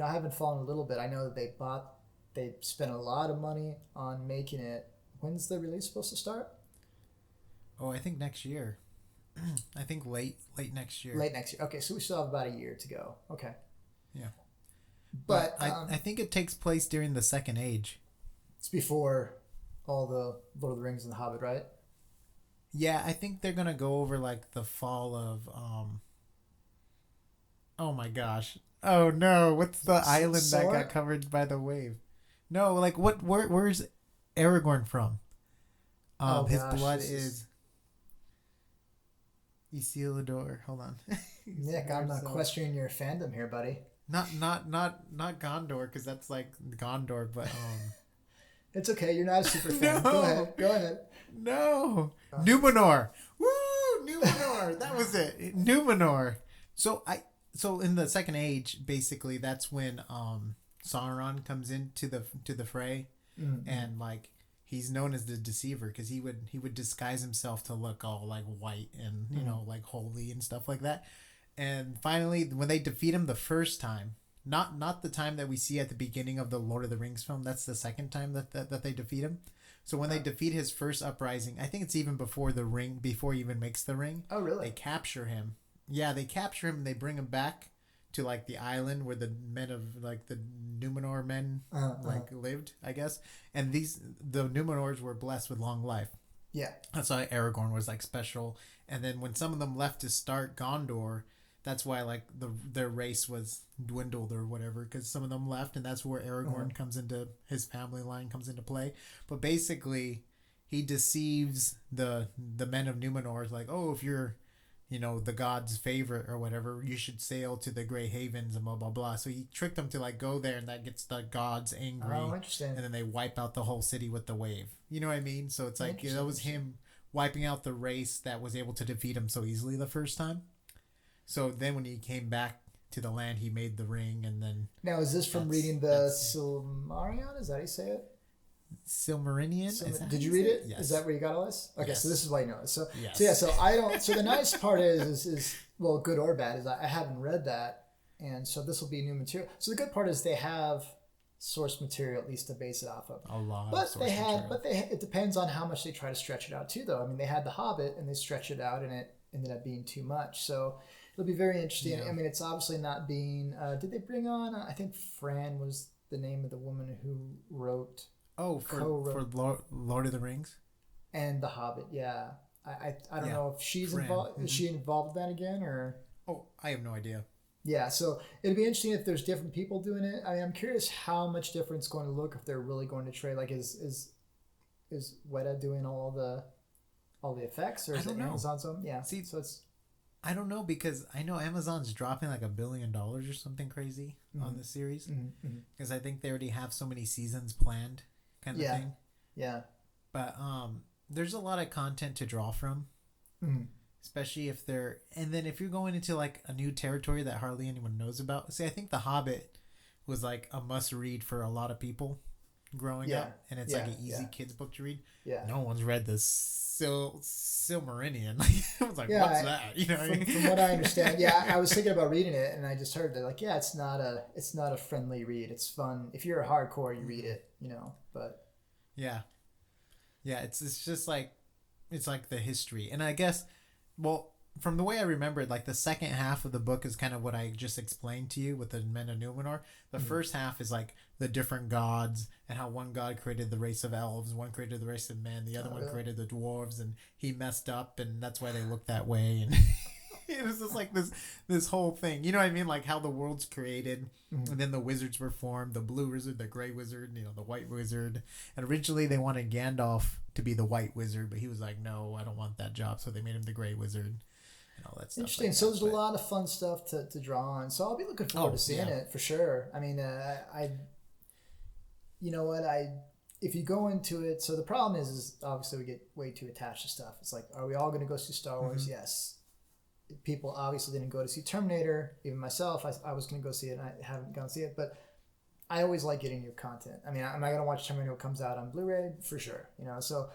I haven't followed a little bit. I know that they spent a lot of money on making it. When's the release supposed to start? Oh, I think next year. I think late next year. Late next year. Okay, so we still have about a year to go. Okay, Yeah. But but I think it takes place during the Second Age. it's before all the Lord of the Rings and the Hobbit, right? Yeah, I think they're gonna go over like the fall of oh my gosh. Oh no, what's the island that Sora? got covered by the wave? No, like where's Aragorn from? Oh His gosh, blood this is Isildur. Hold on. Nick, I'm not Isildur's, questioning your fandom here, buddy. not Gondor because that's like Gondor, but It's okay. You're not a super fan. Go no, ahead. Go ahead. no, Numenor. Woo, Numenor. That was it. Numenor. So in the Second Age, basically that's when Sauron comes into the fray, Mm-hmm. and like he's known as the deceiver because he would disguise himself to look all like white and like holy and stuff like that. And finally, when they defeat him the first time, not the time that we see at the beginning of the Lord of the Rings film, that's the second time that they defeat him. So when they defeat his first uprising, I think it's even before the ring, before he even makes the ring. Oh, really? They capture him. Yeah, they capture him. And they bring him back to like the island where the men of like the Numenor men lived, I guess. And the Numenors were blessed with long life. Yeah. That's why Aragorn was like special. And then when some of them left to start Gondor, that's why like their race was dwindled or whatever, because some of them left, and that's where Aragorn comes into his family line comes into play. But basically, he deceives the men of Numenor, like, oh, if you're the god's favorite or whatever, you should sail to the Grey Havens and blah blah blah. So he tricked them to like go there, and that gets the gods angry. Oh, interesting. And then they wipe out the whole city with the wave. You know what I mean? So it's like that was him wiping out the race that was able to defeat him so easily the first time. So then when he came back to the land, he made the ring, and then Now, is this from reading the Silmarillion? Is that how you say it? Silmarillion. Did you read it? Yes. Is that where you got all this? Okay, Yes. so this is why you know this. So, Yes. so yeah, so I don't. So the nice part is well, good or bad, is I haven't read that, and so this will be new material. So the good part is they have source material at least to base it off of. A lot But of source material. it depends on how much they try to stretch it out too, though. I mean, they had The Hobbit and they stretched it out, and it ended up being too much. So it'll be very interesting. Yeah. I mean, it's obviously not being. Did they bring on? I think Fran was the name of the woman who wrote. Oh, for Lord of the Rings. And The Hobbit, yeah. I don't Yeah. know if she's Fran. involved. Is she involved in that again, or? Oh, I have no idea. Yeah, so it'd be interesting if there's different people doing it. I mean, I'm curious how much different it's going to look if they're really going to trade. Like, is Weta doing all the effects, or is I don't it know. Amazon's own? Yeah. See, so it's I don't know because I know Amazon's dropping like $1 billion or something crazy on this series because I think they already have so many seasons planned, kind of thing. yeah. But there's a lot of content to draw from, especially if they're and then if you're going into like a new territory that hardly anyone knows about. See, I think The Hobbit was like a must read for a lot of people growing up, and it's like an easy kids book to read. Yeah. No one's read the Silmarillion. I was like, Yeah, what's that? You know, what I mean? From what I understand, I was thinking about reading it, and I just heard that like, it's not a friendly read. It's fun if you're a hardcore, you read it, But Yeah, it's just like it's like the history, and I guess, well, from the way I remember it, like the second half of the book is kind of what I just explained to you with the men of Numenor. The first half is like the different gods and how one god created the race of elves, one created the race of men, the other one created the dwarves, and he messed up, and that's why they look that way, and it was just like this whole thing. You know what I mean? Like how the world's created, and then the wizards were formed: the blue wizard, the gray wizard, the white wizard. And originally they wanted Gandalf to be the white wizard, but he was like, "No, I don't want that job," so they made him the gray wizard. All that stuff. Interesting. Like So that, there's a lot of fun stuff to draw on. So I'll be looking forward to seeing it for sure. I mean, you know what, if you go into it, so the problem is obviously we get way too attached to stuff. It's like, are we all going to go see Star Wars? Yes. People obviously didn't go to see Terminator. Even myself, I was going to go see it, and I haven't gone to see it. But I always like getting new content. I mean, am I going to watch Terminator when it comes out on Blu-ray? For sure. So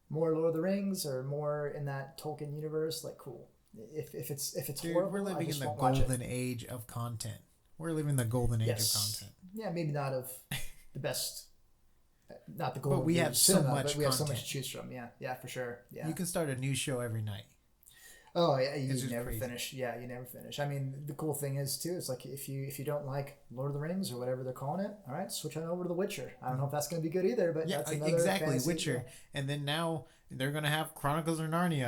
more Lord of the Rings or more in that Tolkien universe, like cool. If it's Dude, horrible, we're I living just in the won't watch it. golden age of content. We're living the golden age Yes. of content. Yeah, maybe not of the best, not the golden. But we age have of so cinema, much but we have so much content. to choose from. Yeah, yeah, for sure. Yeah. You can start a new show every night. Oh yeah, you It's just never crazy. finish. Yeah, you never finish. I mean, the cool thing is too, it's like if you don't like Lord of the Rings or whatever they're calling it, all right, switch on over to The Witcher. I don't know if that's going to be good either, but Yeah, that's another exactly. fantasy- Witcher, and then now they're gonna have Chronicles of Narnia.